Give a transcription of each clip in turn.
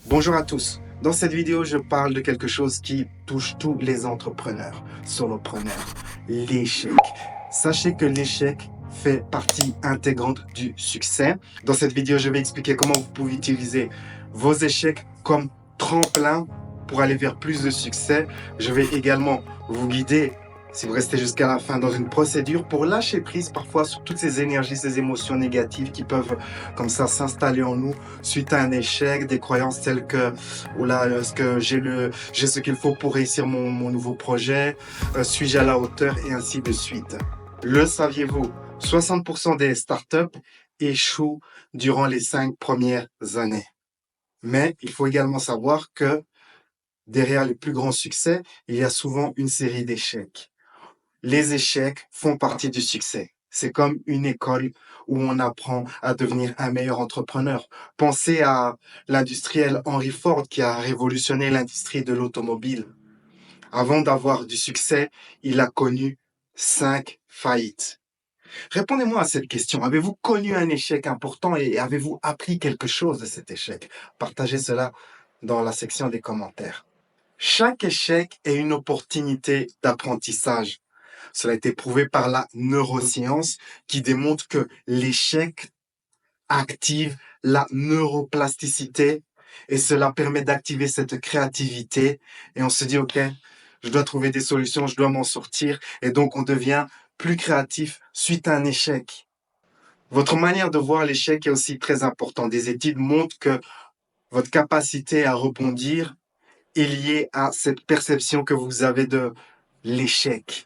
Bonjour à tous. Dans cette vidéo, je parle de quelque chose qui touche tous les entrepreneurs, solopreneurs, l'échec. Sachez que l'échec fait partie intégrante du succès. Dans cette vidéo, je vais expliquer comment vous pouvez utiliser vos échecs comme tremplin pour aller vers plus de succès. Je vais également vous guider, si vous restez jusqu'à la fin, dans une procédure pour lâcher prise parfois sur toutes ces énergies, ces émotions négatives qui peuvent comme ça s'installer en nous suite à un échec, des croyances telles que oula, est-ce que j'ai ce qu'il faut pour réussir mon nouveau projet, suis-je à la hauteur et ainsi de suite. Le saviez-vous? 60% des startups échouent durant les 5 premières années. Mais il faut également savoir que derrière les plus grands succès, il y a souvent une série d'échecs. Les échecs font partie du succès. C'est comme une école où on apprend à devenir un meilleur entrepreneur. Pensez à l'industriel Henry Ford qui a révolutionné l'industrie de l'automobile. Avant d'avoir du succès, il a connu 5 faillites. Répondez-moi à cette question. Avez-vous connu un échec important et avez-vous appris quelque chose de cet échec? Partagez cela dans la section des commentaires. Chaque échec est une opportunité d'apprentissage. Cela a été prouvé par la neuroscience qui démontre que l'échec active la neuroplasticité et cela permet d'activer cette créativité et on se dit, OK, je dois trouver des solutions, je dois m'en sortir et donc on devient plus créatif suite à un échec. Votre manière de voir l'échec est aussi très importante. Des études montrent que votre capacité à rebondir est liée à cette perception que vous avez de l'échec.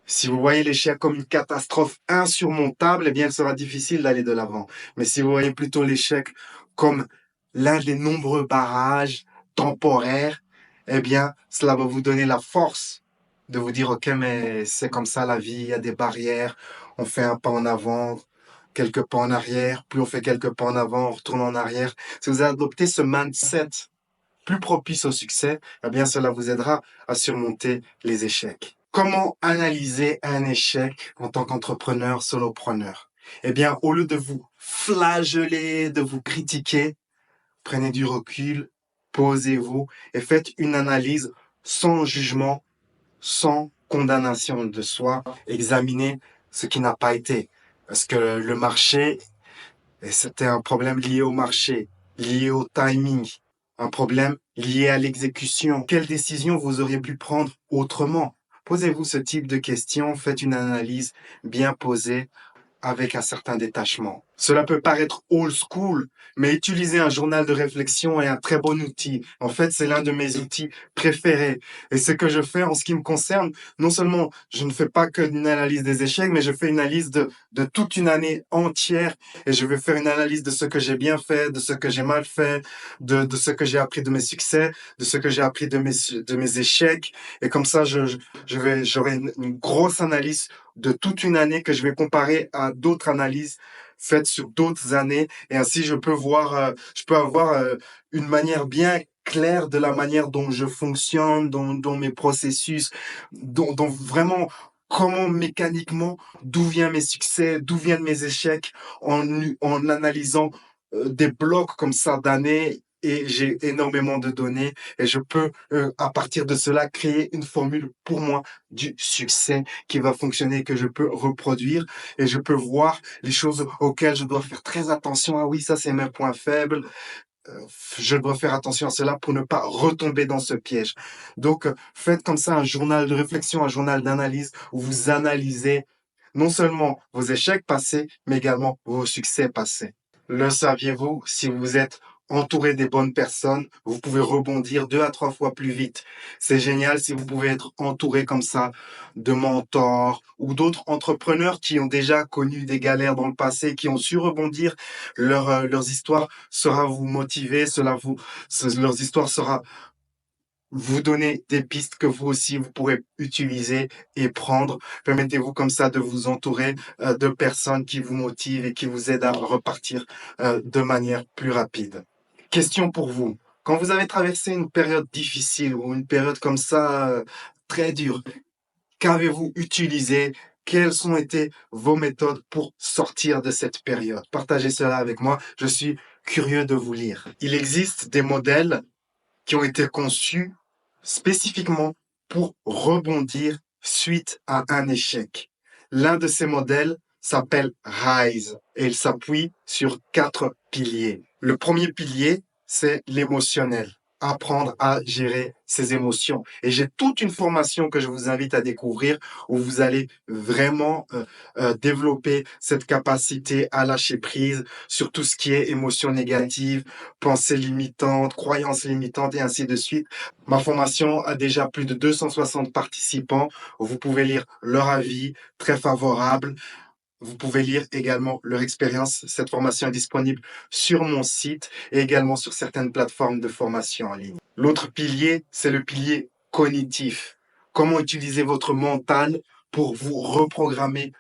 Si vous voyez l'échec comme une catastrophe insurmontable, eh bien, il sera difficile d'aller de l'avant. Mais si vous voyez plutôt l'échec comme l'un des nombreux barrages temporaires, eh bien, cela va vous donner la force de vous dire, OK, mais c'est comme ça la vie, il y a des barrières, on fait un pas en avant, quelques pas en arrière, plus on fait quelques pas en avant, on retourne en arrière. Si vous adoptez ce mindset plus propice au succès, eh bien, cela vous aidera à surmonter les échecs. Comment analyser un échec en tant qu'entrepreneur, solopreneur? Eh bien, au lieu de vous flageller, de vous critiquer, prenez du recul, posez-vous et faites une analyse sans jugement, sans condamnation de soi. Examinez ce qui n'a pas été. Est-ce que le marché, et c'était un problème lié au marché, lié au timing, un problème lié à l'exécution? Quelle décision vous auriez pu prendre autrement? Posez-vous ce type de questions, faites une analyse bien posée avec un certain détachement. Cela peut paraître old school, mais utiliser un journal de réflexion est un très bon outil. En fait, c'est l'un de mes outils préférés. Et ce que je fais en ce qui me concerne, non seulement je ne fais pas que une analyse des échecs, mais je fais une analyse de toute une année entière et je vais faire une analyse de ce que j'ai bien fait, de ce que j'ai mal fait, de ce que j'ai appris de mes succès, de ce que j'ai appris de mes échecs. Et comme ça, j'aurai une grosse analyse de toute une année que je vais comparer à d'autres analyses faites sur d'autres années et ainsi je peux avoir une manière bien claire de la manière dont je fonctionne, dont mes processus, dont vraiment comment mécaniquement, d'où viennent mes succès, d'où viennent mes échecs en analysant des blocs comme ça d'années et j'ai énormément de données et je peux à partir de cela créer une formule pour moi du succès qui va fonctionner, que je peux reproduire et je peux voir les choses auxquelles je dois faire très attention. Ah oui, ça c'est mes points faibles. Je dois faire attention à cela pour ne pas retomber dans ce piège. Donc, faites comme ça un journal de réflexion, un journal d'analyse où vous analysez non seulement vos échecs passés, mais également vos succès passés. Le saviez-vous, si vous êtes entouré des bonnes personnes, vous pouvez rebondir 2 à 3 fois plus vite. C'est génial si vous pouvez être entouré comme ça de mentors ou d'autres entrepreneurs qui ont déjà connu des galères dans le passé, qui ont su rebondir. Leurs histoires sera vous motiver, leurs histoires sera vous donner des pistes que vous aussi vous pourrez utiliser et prendre. Permettez-vous comme ça de vous entourer de personnes qui vous motivent et qui vous aident à repartir de manière plus rapide. Question pour vous. Quand vous avez traversé une période difficile ou une période comme ça très dure, qu'avez-vous utilisé? Quelles ont été vos méthodes pour sortir de cette période? Partagez cela avec moi. Je suis curieux de vous lire. Il existe des modèles qui ont été conçus spécifiquement pour rebondir suite à un échec. L'un de ces modèles s'appelle RISE et il s'appuie sur 4 piliers. Le premier pilier, c'est l'émotionnel. Apprendre à gérer ses émotions. Et j'ai toute une formation que je vous invite à découvrir où vous allez vraiment développer cette capacité à lâcher prise sur tout ce qui est émotions négatives, pensées limitantes, croyances limitantes et ainsi de suite. Ma formation a déjà plus de 260 participants. Vous pouvez lire leur avis, très favorable. Vous pouvez lire également leur expérience. Cette formation est disponible sur mon site et également sur certaines plateformes de formation en ligne. L'autre pilier, c'est le pilier cognitif. Comment utiliser votre mental pour vous reprogrammer,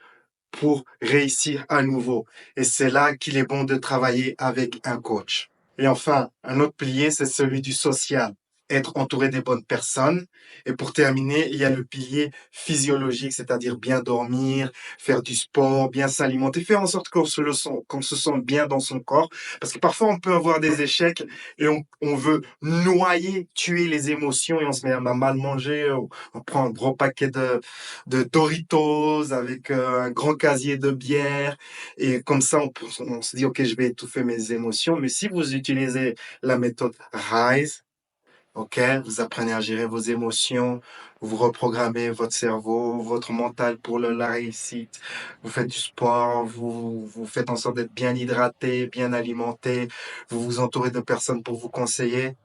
pour réussir à nouveau. Et c'est là qu'il est bon de travailler avec un coach. Et enfin, un autre pilier, c'est celui du social. Être entouré des bonnes personnes. Et pour terminer, il y a le pilier physiologique, c'est-à-dire bien dormir, faire du sport, bien s'alimenter, faire en sorte qu'on se sente bien dans son corps. Parce que parfois, on peut avoir des échecs et on veut noyer, tuer les émotions et on se met à mal manger. On prend un gros paquet de Doritos avec un grand casier de bière. Et comme ça, on se dit, OK, je vais étouffer mes émotions. Mais si vous utilisez la méthode RISE, OK, vous apprenez à gérer vos émotions, vous reprogrammez votre cerveau, votre mental pour la réussite. Vous faites du sport, vous faites en sorte d'être bien hydraté, bien alimenté, vous vous entourez de personnes pour vous conseiller.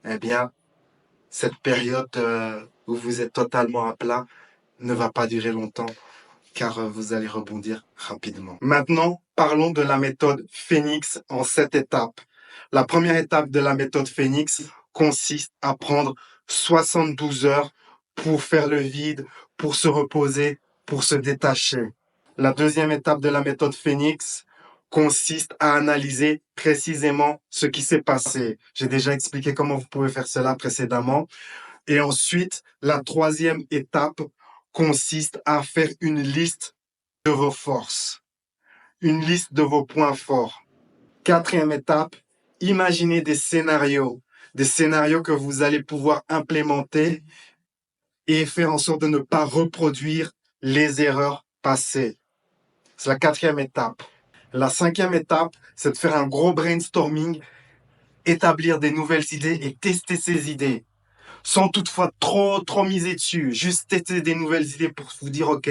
Eh bien, cette période où vous êtes totalement à plat ne va pas durer longtemps car vous allez rebondir rapidement. Maintenant, parlons de la méthode Phoenix en 7 étapes. La première étape de la méthode Phoenix consiste à prendre 72 heures pour faire le vide, pour se reposer, pour se détacher. La deuxième étape de la méthode Phoenix consiste à analyser précisément ce qui s'est passé. J'ai déjà expliqué comment vous pouvez faire cela précédemment. Et ensuite, la troisième étape consiste à faire une liste de vos forces, une liste de vos points forts. Quatrième étape, imaginez des scénarios que vous allez pouvoir implémenter et faire en sorte de ne pas reproduire les erreurs passées. C'est la quatrième étape. La cinquième étape, c'est de faire un gros brainstorming, établir des nouvelles idées et tester ces idées, sans toutefois trop miser dessus. Juste tester des nouvelles idées pour vous dire, OK,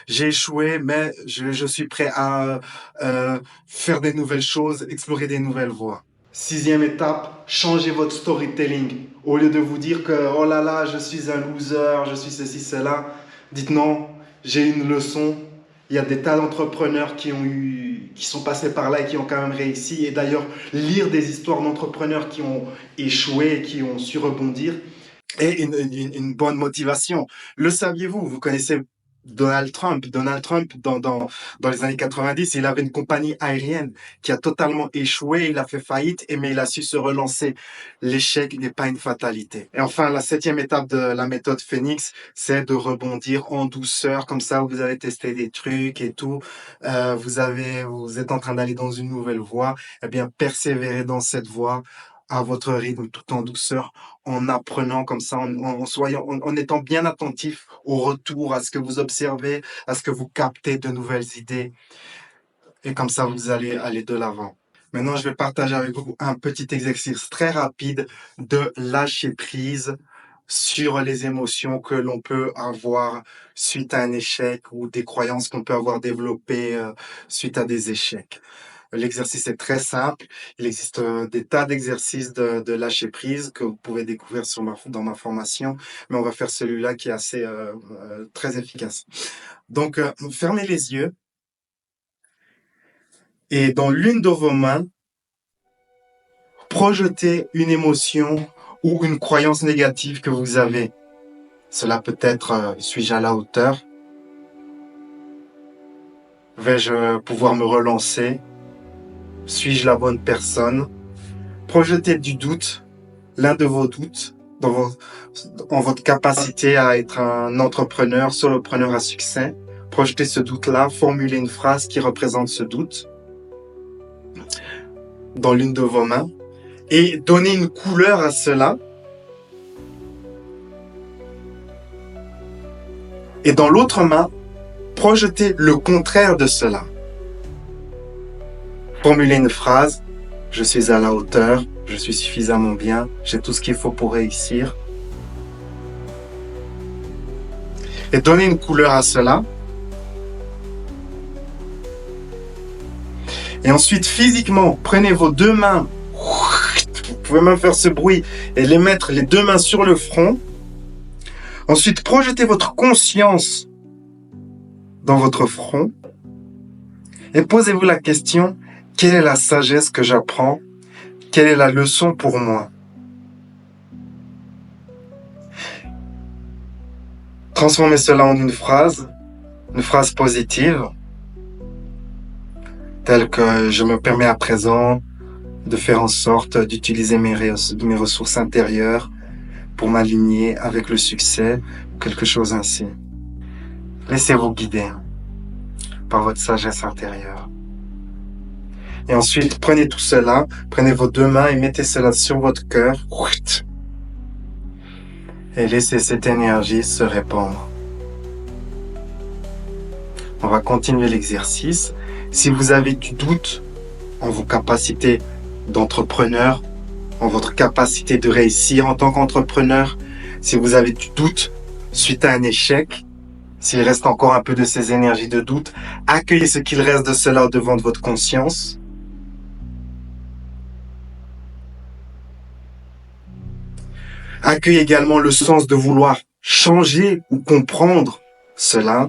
j'ai échoué, mais je suis prêt à faire des nouvelles choses, explorer des nouvelles voies. Sixième étape, changez votre storytelling. Au lieu de vous dire que, oh là là, je suis un loser, je suis ceci, cela, dites non, j'ai une leçon. Il y a des tas d'entrepreneurs qui sont passés par là et qui ont quand même réussi. Et d'ailleurs, lire des histoires d'entrepreneurs qui ont échoué et qui ont su rebondir, et une bonne motivation. Le saviez-vous? Vous connaissez Donald Trump. Donald Trump, dans les années 90, il avait une compagnie aérienne qui a totalement échoué. Il a fait faillite, mais il a su se relancer. L'échec n'est pas une fatalité. Et enfin, la septième étape de la méthode Phoenix, c'est de rebondir en douceur. Comme ça, vous avez testé des trucs et tout. Vous êtes en train d'aller dans une nouvelle voie. Eh bien, persévérez dans cette voie à votre rythme, tout en douceur, en apprenant comme ça, en étant bien attentif au retour, à ce que vous observez, à ce que vous captez de nouvelles idées. Et comme ça, vous allez aller de l'avant. Maintenant, je vais partager avec vous un petit exercice très rapide de lâcher prise sur les émotions que l'on peut avoir suite à un échec ou des croyances qu'on peut avoir développées suite à des échecs. L'exercice est très simple. Il existe des tas d'exercices de lâcher prise que vous pouvez découvrir dans ma formation, mais on va faire celui-là qui est assez très efficace. Donc, fermez les yeux et dans l'une de vos mains, projetez une émotion ou une croyance négative que vous avez. Cela peut être suis-je à la hauteur? Vais-je pouvoir me relancer? Suis-je la bonne personne? Projetez du doute, l'un de vos doutes, en votre capacité à être un entrepreneur, solopreneur à succès. Projetez ce doute-là, formulez une phrase qui représente ce doute. dans l'une de vos mains et donnez une couleur à cela. Et dans l'autre main, projetez le contraire de cela. Formulez une phrase. Je suis à la hauteur, je suis suffisamment bien, j'ai tout ce qu'il faut pour réussir. Et donnez une couleur à cela. Et ensuite, physiquement, prenez vos deux mains. Vous pouvez même faire ce bruit et les mettre les deux mains sur le front. Ensuite, projetez votre conscience dans votre front. Et posez-vous la question, quelle est la sagesse que j'apprends? Quelle est la leçon pour moi? Transformez cela en une phrase positive, telle que je me permets à présent de faire en sorte d'utiliser mes ressources intérieures pour m'aligner avec le succès, ou quelque chose ainsi. Laissez-vous guider par votre sagesse intérieure. Et ensuite, prenez tout cela, prenez vos deux mains et mettez cela sur votre cœur. Et laissez cette énergie se répandre. On va continuer l'exercice. Si vous avez du doute en vos capacités d'entrepreneur, en votre capacité de réussir en tant qu'entrepreneur, si vous avez du doute suite à un échec, s'il reste encore un peu de ces énergies de doute, accueillez ce qu'il reste de cela devant votre conscience. Accueillez également le sens de vouloir changer ou comprendre cela.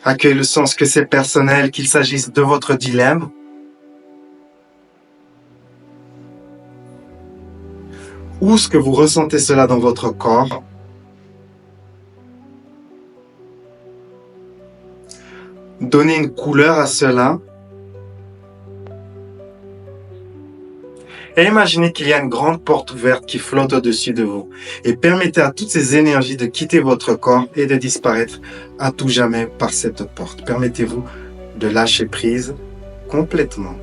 Accueillez le sens que c'est personnel, qu'il s'agisse de votre dilemme ou ce que vous ressentez cela dans votre corps. Donnez une couleur à cela. Et imaginez qu'il y a une grande porte ouverte qui flotte au-dessus de vous. Et permettez à toutes ces énergies de quitter votre corps et de disparaître à tout jamais par cette porte. Permettez-vous de lâcher prise complètement.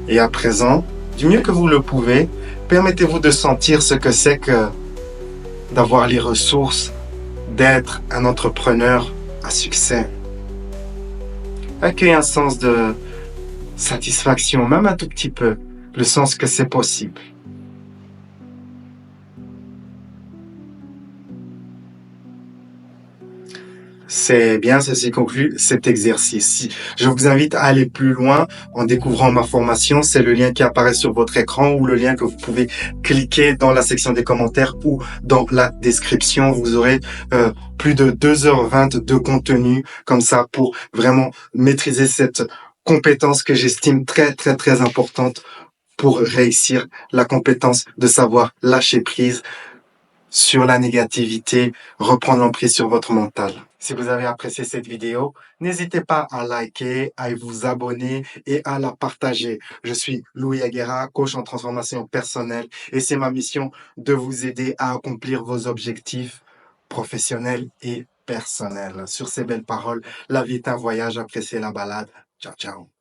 Et à présent, du mieux que vous le pouvez, permettez-vous de sentir ce que c'est que d'avoir les ressources, d'être un entrepreneur à succès. Accueillez un sens de satisfaction, même un tout petit peu, le sens que c'est possible. C'est bien, ceci conclut cet exercice. Je vous invite à aller plus loin en découvrant ma formation. C'est le lien qui apparaît sur votre écran ou le lien que vous pouvez cliquer dans la section des commentaires ou dans la description. Vous aurez plus de 2h20 de contenu comme ça pour vraiment maîtriser cette compétence que j'estime très, très, très importante pour réussir, la compétence de savoir lâcher prise sur la négativité, reprendre l'emprise sur votre mental. Si vous avez apprécié cette vidéo, n'hésitez pas à liker, à vous abonner et à la partager. Je suis Louis Aguera, coach en transformation personnelle et c'est ma mission de vous aider à accomplir vos objectifs professionnels et personnels. Sur ces belles paroles, la vie est un voyage, appréciez la balade. Ciao, ciao.